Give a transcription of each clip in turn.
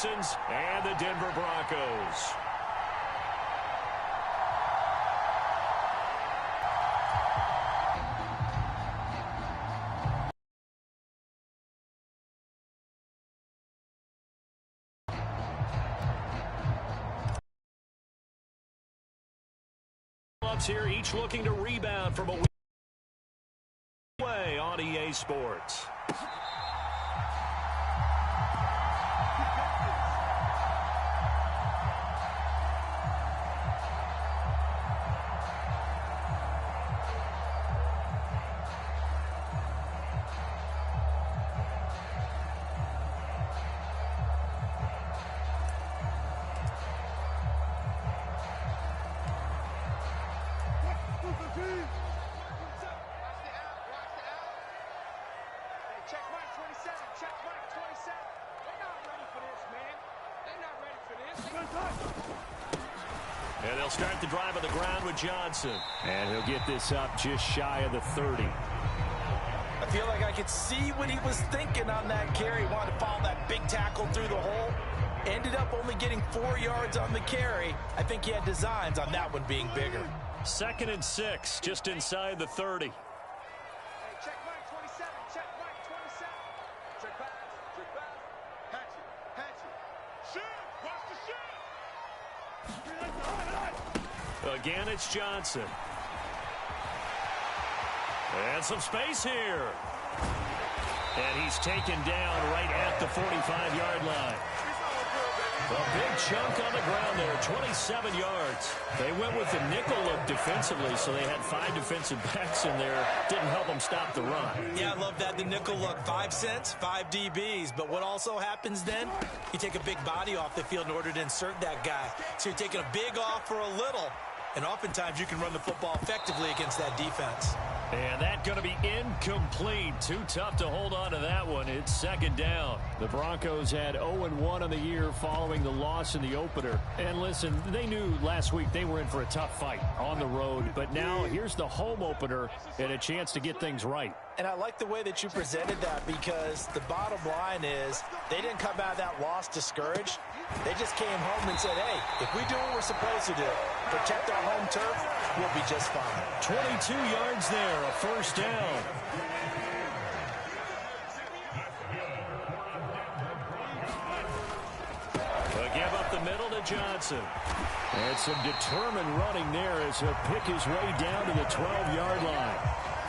Texans and the Denver Broncos. Here, each looking to rebound from a way on EA Sports. And they'll start the drive on the ground with Johnson. And he'll get this up just shy of the 30. I feel like I could see what he was thinking on that carry. He wanted to follow that big tackle through the hole. Ended up only getting 4 yards on the carry. I think he had designs on that one being bigger. 2nd and 6, just inside the 30. Check Mike 27, check Mike 27. Check pass, hatch it, shoot, watch the shoot. Again, it's Johnson. And some space here. And he's taken down right at the 45-yard line. A big chunk on the ground there, 27 yards. They went with the nickel look defensively, so they had 5 defensive backs in there. Didn't help them stop the run. Yeah, I love that, the nickel look. 5 cents, 5 DBs. But what also happens then, you take a big body off the field in order to insert that guy. So you're taking a big off for a little. And oftentimes you can run the football effectively against that defense. And that's going to be incomplete. Too tough to hold on to that one. It's 2nd down. The Broncos had 0-1 on the year following the loss in the opener. And listen, they knew last week they were in for a tough fight on the road. But now here's the home opener and a chance to get things right. And I like the way that you presented that, because the bottom line is they didn't come out of that loss discouraged. They just came home and said, hey, if we do what we're supposed to do, protect our home turf, we'll be just fine. 22 yards there, a 1st down. They'll give up the middle to Johnson. And some determined running there as he'll pick his way down to the 12-yard line.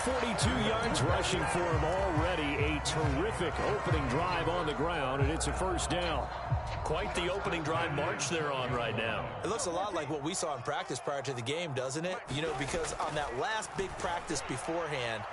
42 yards rushing for him already. A terrific opening drive on the ground, and it's a 1st down. Quite the opening drive march they're on right now. It looks a lot like what we saw in practice prior to the game, doesn't it? You know, because on that last big practice beforehand,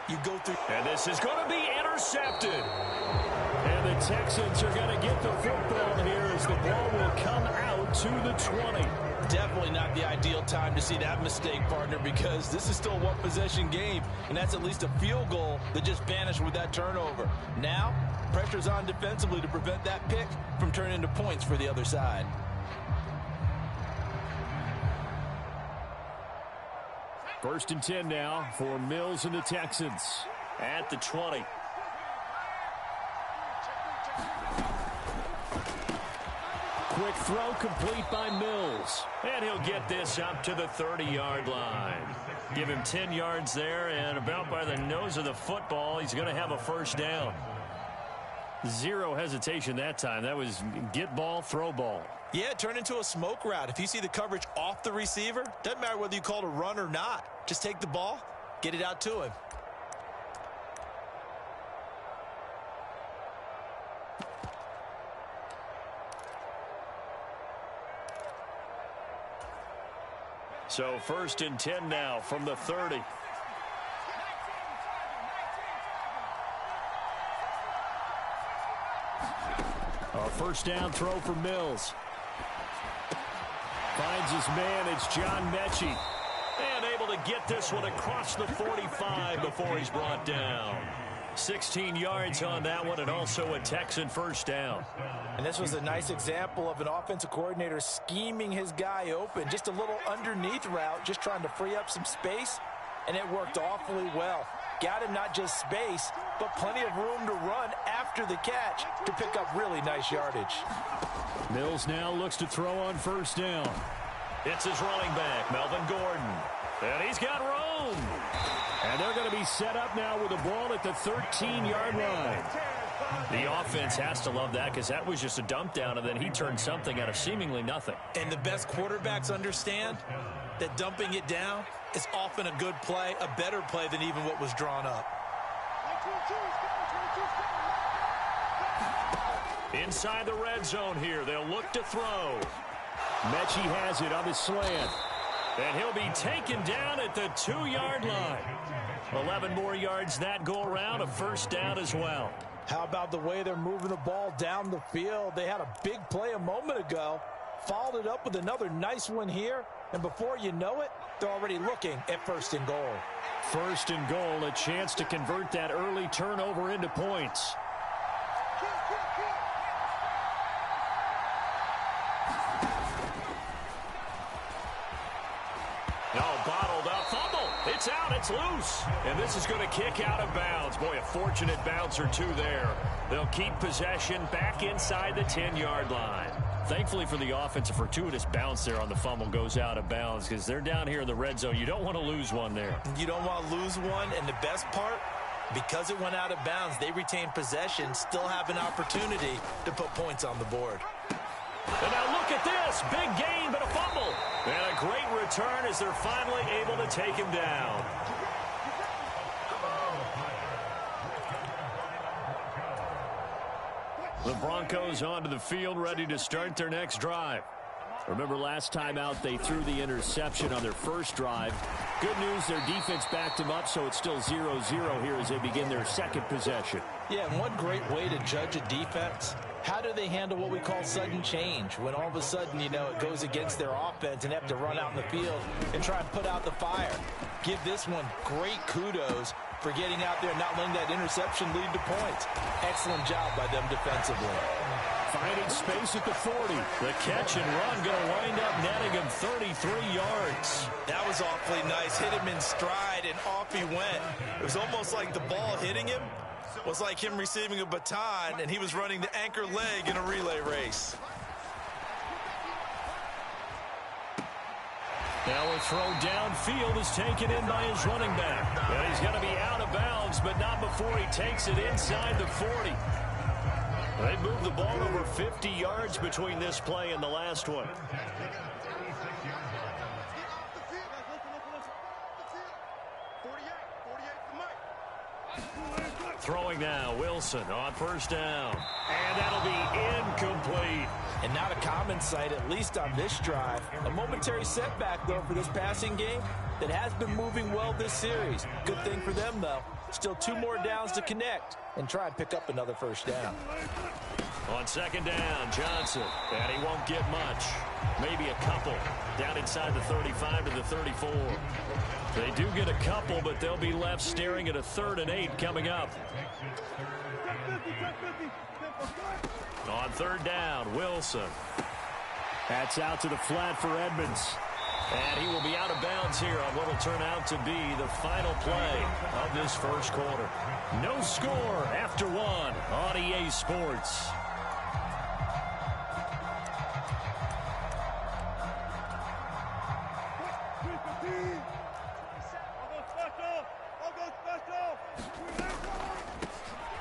you go through. And this is going to be intercepted. And the Texans are going to get the football here as the ball will come out to the 20. Definitely not the ideal time to see that mistake, partner, because this is still a one-possession game, and that's at least a field goal that just vanished with that turnover. Now, pressure's on defensively to prevent that pick from turning into points for the other side. First and 10 now for Mills and the Texans at the 20. Quick throw complete by Mills. And he'll get this up to the 30-yard line. Give him 10 yards there, and about by the nose of the football, he's going to have a 1st down. Zero hesitation that time. That was get ball, throw ball. Yeah, it turned into a smoke route. If you see the coverage off the receiver, doesn't matter whether you call it a run or not. Just take the ball, get it out to him. So 1st and 10 now from the 30. A 1st down throw for Mills. Finds his man. It's John Mechie. And able to get this one across the 45 before he's brought down. 16 yards on that one, and also a Texan 1st down. And this was a nice example of an offensive coordinator scheming his guy open. Just a little underneath route, just trying to free up some space, and it worked awfully well. Got him not just space, but plenty of room to run after the catch to pick up really nice yardage. Mills now looks to throw on first down. It's his running back, Melvin Gordon. And he's got room. And they're going to be set up now with the ball at the 13-yard line. The offense has to love that because that was just a dump down, and then he turned something out of seemingly nothing. And the best quarterbacks understand that dumping it down is often a good play, a better play than even what was drawn up. Inside the red zone here, they'll look to throw. Mechie has it on the slant. And he'll be taken down at the 2-yard line. 11 more yards that go around, a first down as well. How about the way they're moving the ball down the field? They had a big play a moment ago, followed it up with another nice one here, and before you know it, they're already looking at first and goal. First and goal, a chance to convert that early turnover into points. Bottled up, fumble. It's out, it's loose. And this is going to kick out of bounds. Boy, a fortunate bounce or two there. They'll keep possession back inside the 10-yard line. Thankfully for the offense, a fortuitous bounce there on the fumble goes out of bounds because they're down here in the red zone. You don't want to lose one there. You don't want to lose one, and the best part, because it went out of bounds, they retain possession, still have an opportunity to put points on the board. And now look at this. Big gain, but a fumble. And a great return as they're finally able to take him down. The Broncos onto the field, ready to start their next drive. Remember last time out, they threw the interception on their first drive. Good news, their defense backed them up, so it's still 0-0 here as they begin their second possession. Yeah, and one great way to judge a defense, how do they handle what we call sudden change? When all of a sudden, you know, it goes against their offense and they have to run out in the field and try and put out the fire. Give this one great kudos for getting out there and not letting that interception lead to points. Excellent job by them defensively. Finding space at the 40. The catch and run going to wind up netting him 33 yards. That was awfully nice. Hit him in stride, and off he went. It was almost like the ball hitting him was like him receiving a baton, and he was running the anchor leg in a relay race. Now a throw downfield is taken in by his running back. And he's going to be out of bounds, but not before he takes it inside the 40. They moved the ball over 50 yards between this play and the last one. Throwing now, Wilson on first down. And that'll be incomplete. And not a common sight, at least on this drive. A momentary setback, though, for this passing game that has been moving well this series. Good thing for them, though. Still 2 more downs to connect and try and pick up another first down. On second down, Johnson. And he won't get much. Maybe a couple. Down inside the 35 to the 34. They do get a couple, but they'll be left staring at a 3rd and 8 coming up. On third down, Wilson. That's out to the flat for Edmonds. And he will be out of bounds here on what will turn out to be the final play of this first quarter. No score after 1 on EA Sports.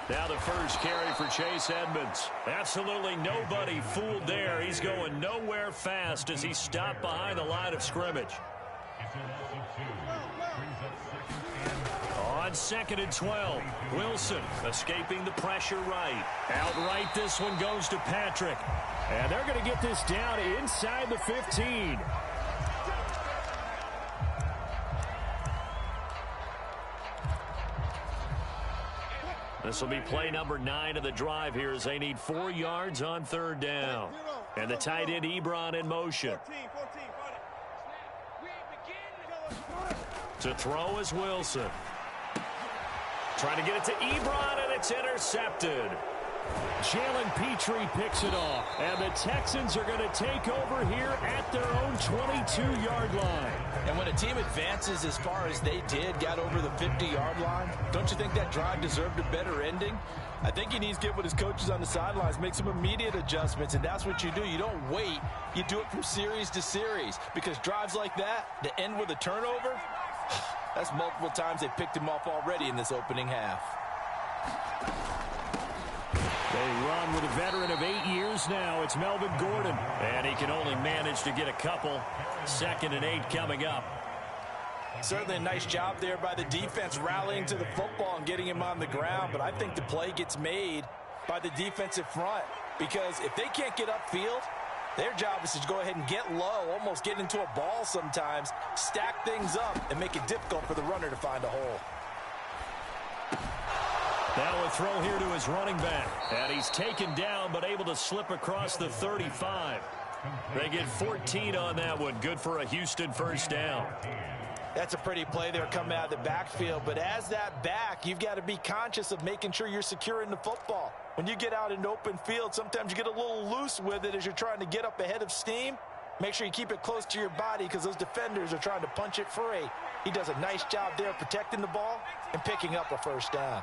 Now the first carry for Chase Edmonds. Absolutely nobody fooled there. He's going nowhere fast as he stopped behind the line of scrimmage. On 2nd and 12, Wilson escaping the pressure right. Outright, this one goes to Patrick. And they're going to get this down inside the 15. This will be play number 9 of the drive here as they need 4 yards on third down. And the tight end Ebron in motion. To throw is Wilson. Trying to get it to Ebron, and it's intercepted. Jalen Petrie picks it off. And the Texans are going to take over here at their own 22-yard line. And when a team advances as far as they did, got over the 50-yard line, don't you think that drive deserved a better ending? I think he needs to get with his coaches on the sidelines, make some immediate adjustments, and that's what you do. You don't wait. You do it from series to series, because drives like that, to end with a turnover, that's multiple times they picked him off already in this opening half. They run with a veteran of 8 years now. It's Melvin Gordon, and he can only manage to get a couple. 2nd and 8 coming up. Certainly a nice job there by the defense rallying to the football and getting him on the ground, but I think the play gets made by the defensive front, because if they can't get upfield, their job is to go ahead and get low, almost get into a ball sometimes, stack things up, and make it difficult for the runner to find a hole. Now a throw here to his running back. And he's taken down, but able to slip across the 35. They get 14 on that one. Good for a Houston first down. That's a pretty play there coming out of the backfield. But as that back, you've got to be conscious of making sure you're securing the football. When you get out in open field, sometimes you get a little loose with it as you're trying to get up ahead of steam. Make sure you keep it close to your body, because those defenders are trying to punch it free. He does a nice job there protecting the ball and picking up a first down.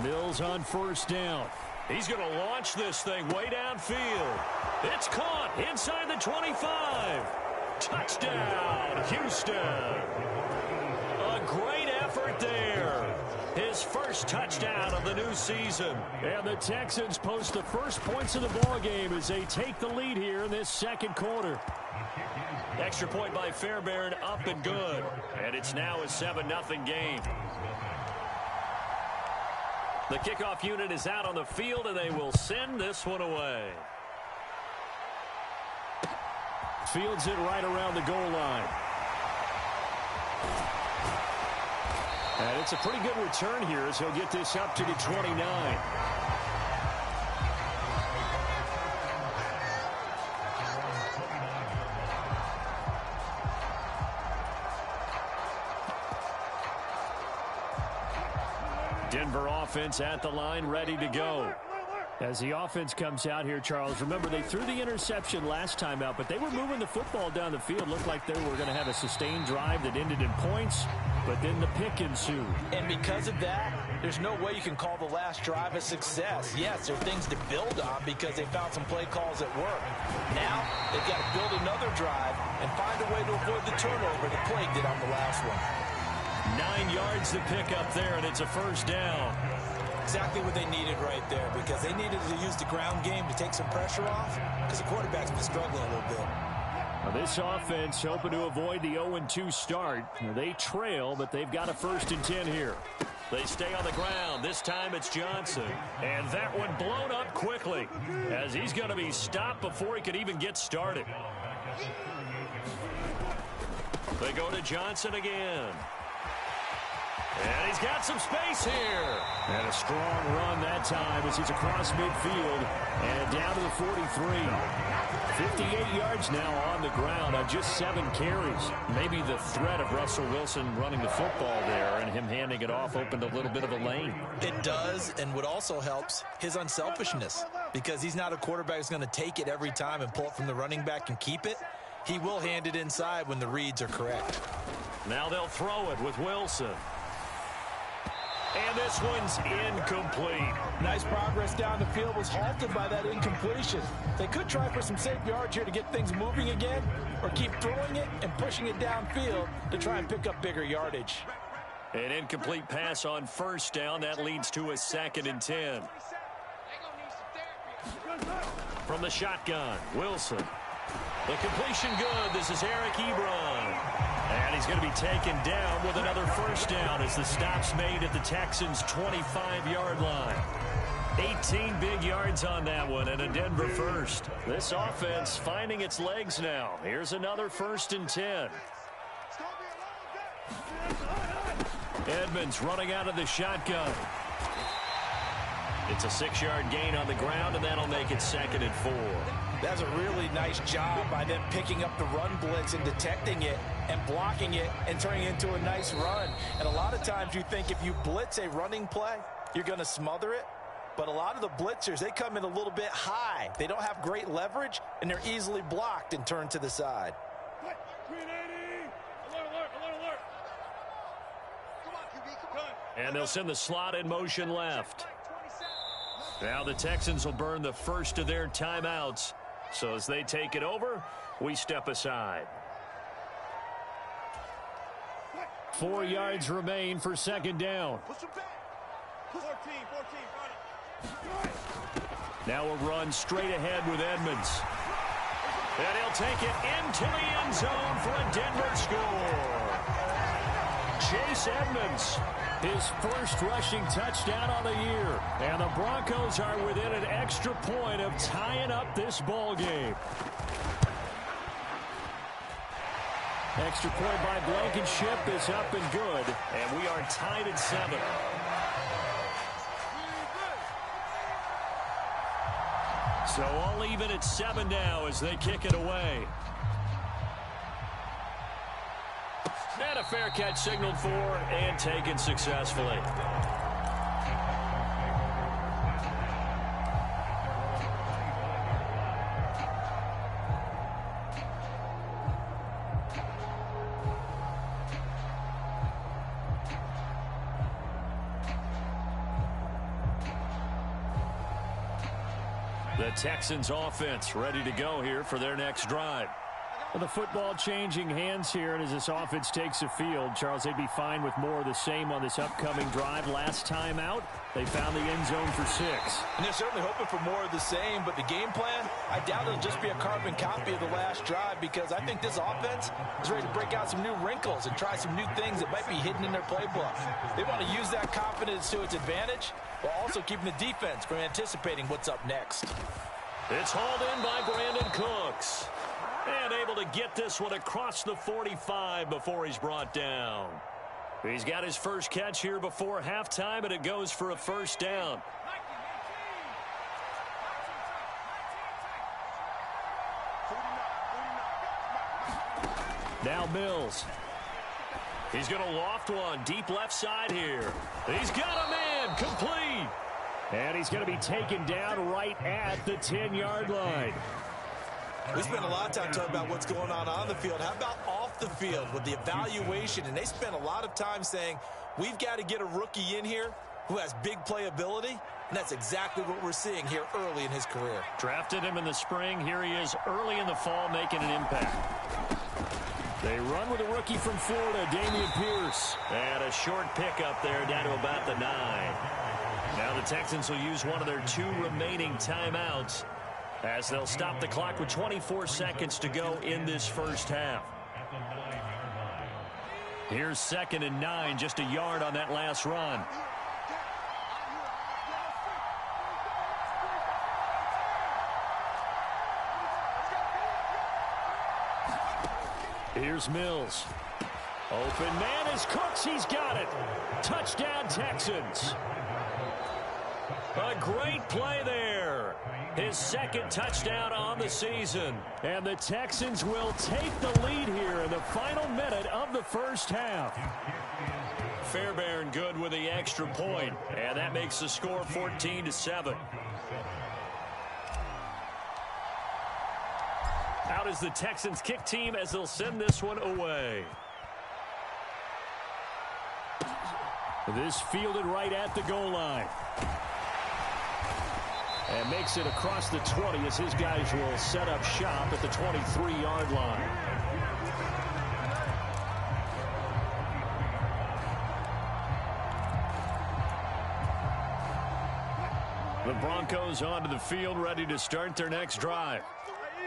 Mills on first down. He's going to launch this thing way downfield. It's caught inside the 25. Touchdown, Houston. A great effort there. His first touchdown of the new season. And the Texans post the first points of the ballgame as they take the lead here in this second quarter. Extra point by Fairbairn, up and good. And it's now a 7-0 game. The kickoff unit is out on the field, and they will send this one away. Fields it right around the goal line. And it's a pretty good return here as he'll get this up to the 29. Denver offense at the line, ready to go. As the offense comes out here, Charles, remember they threw the interception last time out, but they were moving the football down the field. Looked like they were going to have a sustained drive that ended in points, but then the pick ensued. And because of that, there's no way you can call the last drive a success. Yes, there are things to build on because they found some play calls that work. Now, they've got to build another drive and find a way to avoid the turnover that plagued it on the last one. 9 yards to pick up there, and it's a first down. Exactly what they needed right there, because they needed to use the ground game to take some pressure off, because the quarterback's been struggling a little bit. Now this offense hoping to avoid the 0-2 start. They trail, but they've got a 1st and 10 here. They stay on the ground. This time it's Johnson. And that one blown up quickly, as he's going to be stopped before he could even get started. They go to Johnson again. And he's got some space here. And a strong run that time as he's across midfield and down to the 43. 58 yards now on the ground on just 7 carries. Maybe the threat of Russell Wilson running the football there and him handing it off opened a little bit of a lane. It does, and what also helps, his unselfishness, because he's not a quarterback who's going to take it every time and pull it from the running back and keep it. He will hand it inside when the reads are correct. Now they'll throw it with Wilson. And this one's incomplete. Nice progress down the field, was halted by that incompletion. They could try for some safe yards here to get things moving again, or keep throwing it and pushing it downfield to try and pick up bigger yardage. An incomplete pass on first down. That leads to a 2nd and 10. From the shotgun, Wilson. The completion good. This is Eric Ebron. And he's going to be taken down with another first down as the stop's made at the Texans' 25-yard line. 18 big yards on that one and a Denver first. This offense finding its legs now. Here's another 1st and 10. Edmonds running out of the shotgun. It's a 6-yard gain on the ground, and that'll make it 2nd and 4. That's a really nice job by them picking up the run blitz and detecting it and blocking it and turning it into a nice run. And a lot of times you think if you blitz a running play, you're going to smother it. But a lot of the blitzers, they come in a little bit high. They don't have great leverage, and they're easily blocked and turned to the side. And they'll send the slot in motion left. Now the Texans will burn the first of their timeouts. So as they take it over, we step aside. 4 yards remain for 2nd down. Now a run straight ahead with Edmonds. And he'll take it into the end zone for a Denver score. Chase Edmonds, his first rushing touchdown on the year. And the Broncos are within an extra point of tying up this ball game. Extra point by Blankenship is up and good. And we are tied at 7. So all even at 7 now as they kick it away. And a fair catch signaled for and taken successfully. The Texans offense ready to go here for their next drive. Well, the football changing hands here, and as this offense takes the field, Charles, they'd be fine with more of the same on this upcoming drive. Last time out, they found the end zone for 6. And they're certainly hoping for more of the same, but the game plan, I doubt it'll just be a carbon copy of the last drive, because I think this offense is ready to break out some new wrinkles and try some new things that might be hidden in their playbook. They want to use that confidence to its advantage, while also keeping the defense from anticipating what's up next. It's hauled in by Brandon Cooks. And able to get this one across the 45 before he's brought down. He's got his first catch here before halftime, and it goes for a first down. Now Mills. He's going to loft one deep left side here. He's got a man complete. And he's going to be taken down right at the 10-yard line. We spend a lot of time talking about what's going on the field. How about off the field with the evaluation? And they spend a lot of time saying, we've got to get a rookie in here who has big playability. And that's exactly what we're seeing here early in his career. Drafted him in the spring. Here he is early in the fall making an impact. They run with a rookie from Florida, Dameon Pierce. And a short pickup there down to about the 9. Now the Texans will use one of their 2 remaining timeouts, as they'll stop the clock with 24 seconds to go in this first half. Here's 2nd and 9, just a yard on that last run. Here's Mills. Open man is Cooks. He's got it. Touchdown, Texans. A great play there. His 2nd touchdown on the season. And the Texans will take the lead here in the final minute of the first half. Fairbairn good with the extra point. And that makes the score 14-7. Out is the Texans kick team as they'll send this one away. This fielded right at the goal line. And makes it across the 20 as his guys will set up shop at the 23-yard line. The Broncos onto the field ready to start their next drive.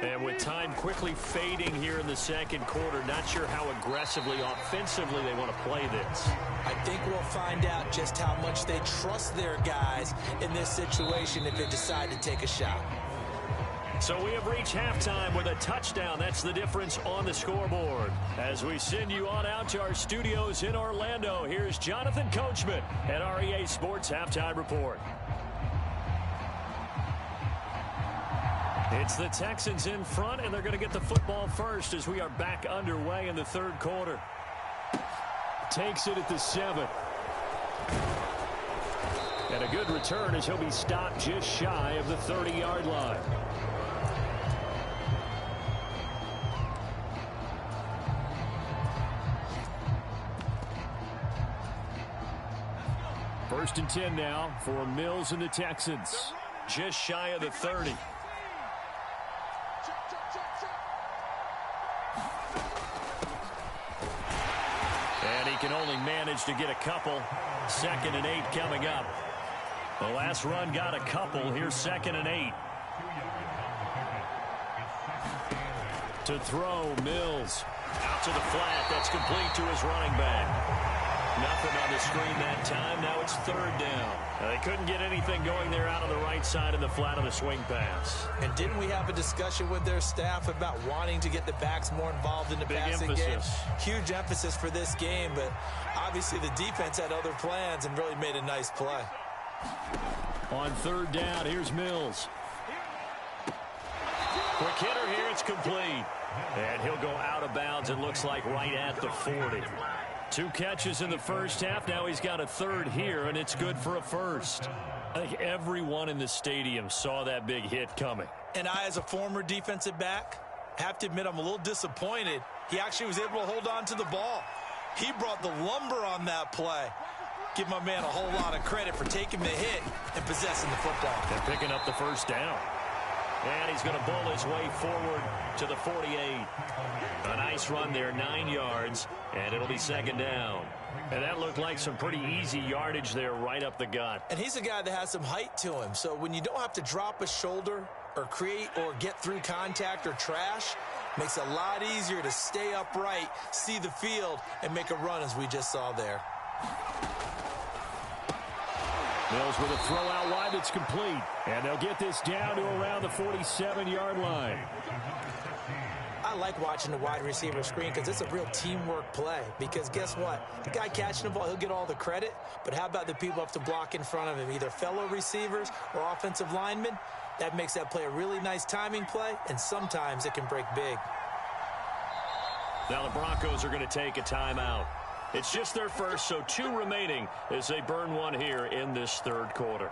And with time quickly fading here in the second quarter, not sure how aggressively, offensively they want to play this. I think we'll find out just how much they trust their guys in this situation if they decide to take a shot. So we have reached halftime with a touchdown. That's the difference on the scoreboard. As we send you on out to our studios in Orlando, here's Jonathan Coachman at REA Sports Halftime Report. It's the Texans in front, and they're going to get the football first as we are back underway in the third quarter. Takes it at the 7. And a good return as he'll be stopped just shy of the 30-yard line. First and 10 now for Mills and the Texans. Just shy of the 30. And he can only manage to get a couple. 2nd and 8 coming up. The last run got a couple. Here's 2nd and 8. To throw, Mills. Out to the flat. That's complete to his running back. Nothing on the screen that time. Now it's 3rd down. They couldn't get anything going there out on the right side of the flat of the swing pass. And didn't we have a discussion with their staff about wanting to get the backs more involved in the passing game? Huge emphasis for this game, but obviously the defense had other plans and really made a nice play. On 3rd down, here's Mills. Quick hitter here, it's complete. And he'll go out of bounds, it looks like right at the 40. 2 catches in the first half. Now he's got a 3rd here, and it's good for a 1st. I think everyone in the stadium saw that big hit coming. And I, as a former defensive back, have to admit I'm a little disappointed. He actually was able to hold on to the ball. He brought the lumber on that play. Give my man a whole lot of credit for taking the hit and possessing the football. And picking up the 1st down. And he's going to bowl his way forward to the 48. A nice run there, 9 yards, and it'll be 2nd down. And that looked like some pretty easy yardage there right up the gut. And he's a guy that has some height to him, so when you don't have to drop a shoulder or create or get through contact or trash, makes it a lot easier to stay upright, see the field, and make a run as we just saw there. Mills with a throw out wide that's complete. And they'll get this down to around the 47-yard line. I like watching the wide receiver screen because it's a real teamwork play. Because guess what? The guy catching the ball, he'll get all the credit. But how about the people up to block in front of him, either fellow receivers or offensive linemen? That makes that play a really nice timing play, and sometimes it can break big. Now the Broncos are going to take a timeout. It's just their first, so 2 remaining as they burn one here in this 3rd quarter.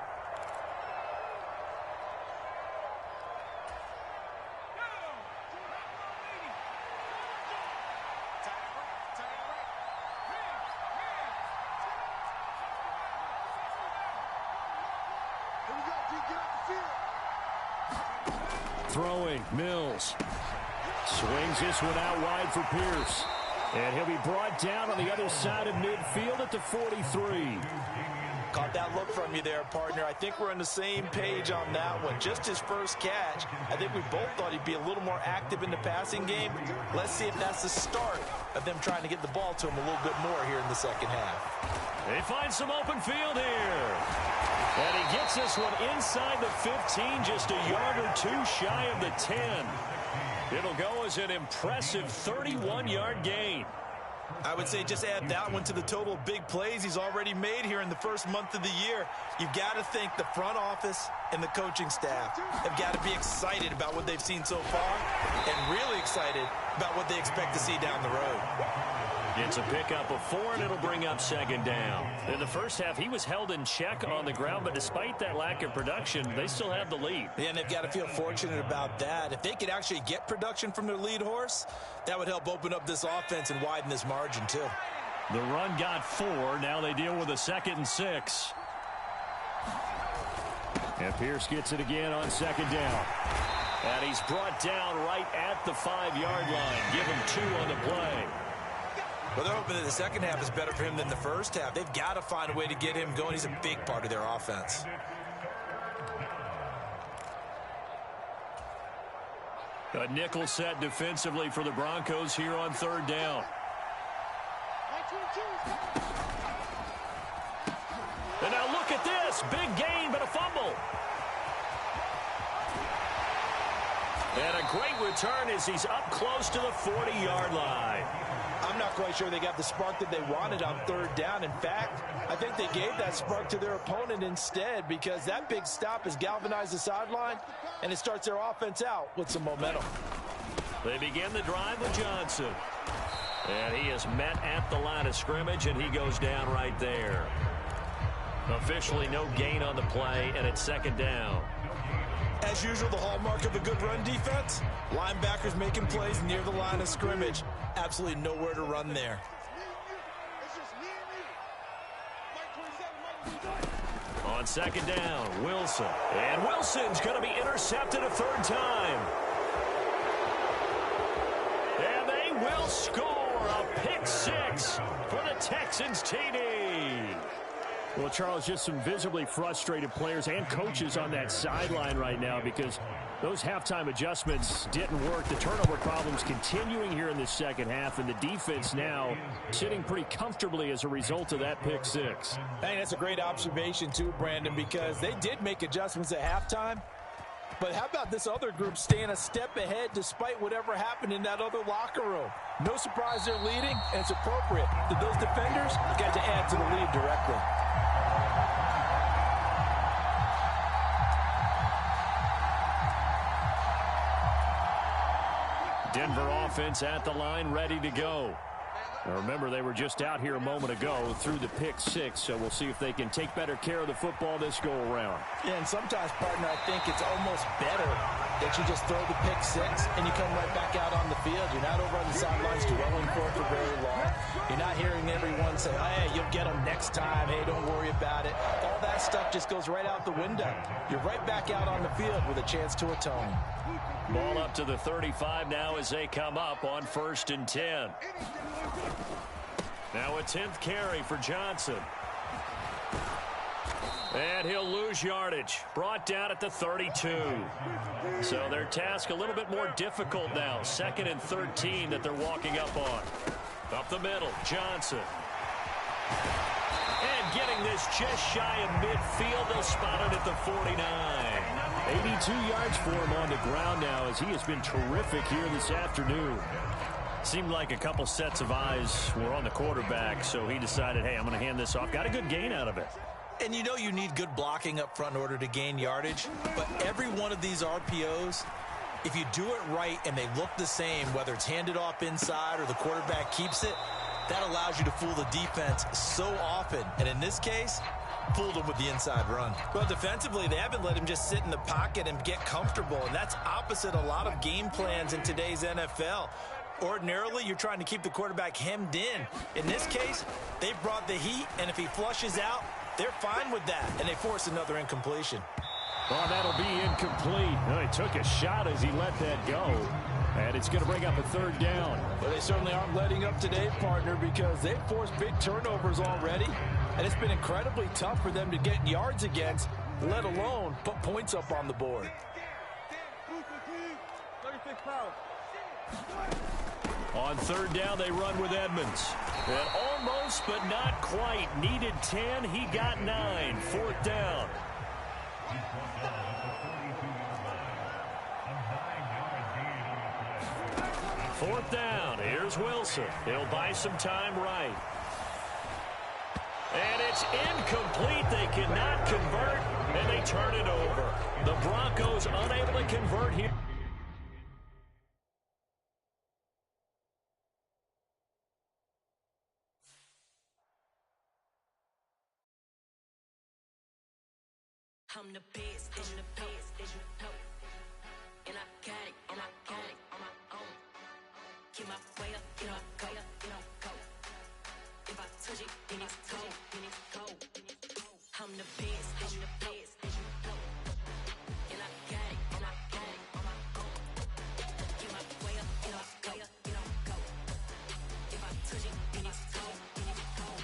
Throwing, Mills. Swings this one out wide for Pierce. And he'll be brought down on the other side of midfield at the 43. Caught that look from you there, partner. I think we're on the same page on that one. Just his first catch. I think we both thought he'd be a little more active in the passing game. Let's see if that's the start of them trying to get the ball to him a little bit more here in the 2nd half. They find some open field here. And he gets this one inside the 15, just a yard or 2 shy of the 10. It'll go as an impressive 31-yard gain. I would say just add that one to the total of big plays he's already made here in the first month of the year. You've got to think the front office and the coaching staff have got to be excited about what they've seen so far and really excited about what they expect to see down the road. It's a pickup of 4, and it'll bring up 2nd down. In the first half, he was held in check on the ground, but despite that lack of production, they still have the lead. Yeah, and they've got to feel fortunate about that. If they could actually get production from their lead horse, that would help open up this offense and widen this margin, too. The run got 4. Now they deal with a 2nd and 6. And Pierce gets it again on 2nd down. And he's brought down right at the 5-yard line. Give him 2 on the play. Well, they're hoping that the 2nd half is better for him than the first half. They've got to find a way to get him going. He's a big part of their offense. A nickel set defensively for the Broncos here on 3rd down. And now look at this. Big gain, but a fumble. And a great return as he's up close to the 40-yard line. I'm I'm not quite sure they got the spark that they wanted on third down. In fact, I think they gave that spark to their opponent instead, because that big stop has galvanized the sideline, and it starts their offense out with some momentum. They begin the drive with Johnson. And he is met at the line of scrimmage, and he goes down right there. Officially no gain on the play, and it's second down. As usual, the hallmark of a good run defense, linebackers making plays near the line of scrimmage. Absolutely nowhere to run there. On second down, Wilson. And Wilson's going to be intercepted a third time. And they will score a pick six for the Texans TD. Well, Charles, just some visibly frustrated players and coaches on that sideline right now because those halftime adjustments didn't work. The turnover problems continuing here in the second half, and the defense now sitting pretty comfortably as a result of that pick six. I think that's a great observation too, Brandon, because they did make adjustments at halftime. But how about this other group staying a step ahead despite whatever happened in that other locker room? No surprise they're leading, and it's appropriate. Those defenders got to add to the lead directly. Denver offense at the line, ready to go. Now remember, they were just out here a moment ago through the pick six, so we'll see if they can take better care of the football this go-around. Yeah, and sometimes, partner, I think it's almost better that you just throw the pick six and you come right back out on the field. You're not over on the sidelines dwelling for it for very long. You're not hearing everyone say, hey, you'll get them next time. Hey, don't worry about it. All that stuff just goes right out the window. You're right back out on the field with a chance to atone. Ball up to the 35 now as they come up on 1st and 10. Now a 10th carry for Johnson. And he'll lose yardage. Brought down at the 32. So their task a little bit more difficult now. 2nd and 13 that they're walking up on. Up the middle, Johnson. And getting this just shy of midfield. They'll spot it at the 49. 82 yards for him on the ground now as he has been terrific here this afternoon. Seemed like a couple sets of eyes were on the quarterback, so he decided, hey, I'm going to hand this off. Got a good gain out of it. And you know you need good blocking up front in order to gain yardage, but every one of these RPOs, if you do it right and they look the same, whether it's handed off inside or the quarterback keeps it, that allows you to fool the defense so often. And in this case, fooled him with the inside run. Well, defensively, they haven't let him just sit in the pocket and get comfortable, and that's opposite a lot of game plans in today's NFL. Ordinarily, you're trying to keep the quarterback hemmed in. In this case, they brought the heat, and if he flushes out, they're fine with that, and they force another incompletion. Oh, that'll be incomplete. Well, he took a shot as he let that go, and it's going to bring up a 3rd down. Well, they certainly aren't letting up today, partner, because they've forced big turnovers already, and it's been incredibly tough for them to get yards against, let alone put points up on the board. On 3rd down, they run with Edmonds. And almost, but not quite. Needed 10. He got 9. 4th down. Fourth down. Here's Wilson. He'll buy some time right. And it's incomplete. They cannot convert, and they turn it over. The Broncos unable to convert here. I'm the best, and the best, as you know. And I got it, and I got it on my own. Keep my way up, get up, go, get up, go. If I touch it, then it's cold, then it's cold. I'm the best, and the best, as you know. And I got it, and I got it on my own. Keep my way up, get up, go, get up, go. If I touch it, then it's cold, then it's cold.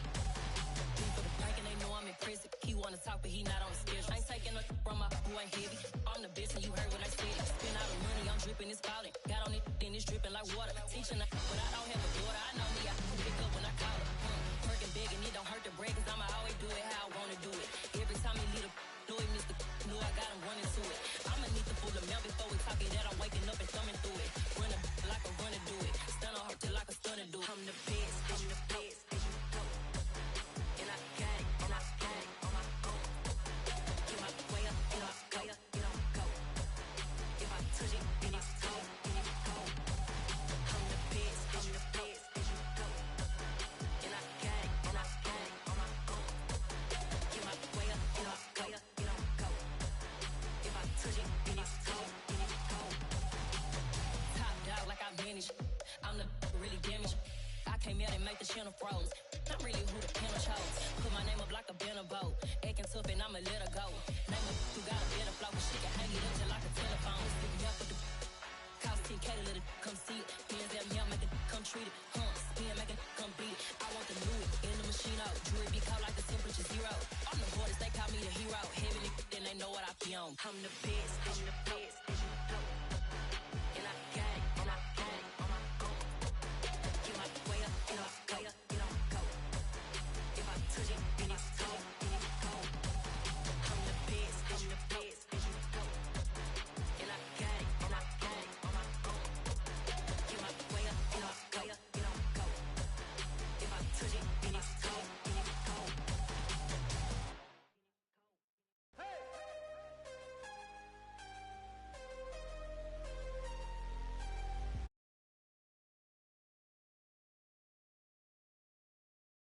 For the blank, and they know I'm impressive. He wanna talk, but he not on the schedule. Taking a from my boy heavy. I'm the best and you heard what I said. Spend all the money, I'm dripping, it's spouting. Got on it, then it's dripping like water. Teaching her, but I don't have a daughter. I know me, I can pick up when I call her. Working big and it don't hurt to break, cause I'ma always do it how I wanna do it. Every time he lead a know it, Mr. Know I got him running to it. I'ma need to pull the mail before we talk it that I'm waking up and thumbing through it. Run a like a runner do it. Stun on her till like a stunner do it. I'm the best. rose. I'm really who the pen chose. Put my name up like a banner boat. Acting tough and I'ma let her go. Name her who got a better flow, but she can hang it up just like a telephone. Stick me up with the cost 10K to let it come see it. Hands at me, I'll make it come treat it. Spin, make it come beat it. I want the new in the machine out. Jewelry be caught like the temperature zero. I'm the hardest, they call me the hero. Heavy, then they know what I be on. I'm the best, I'm the best.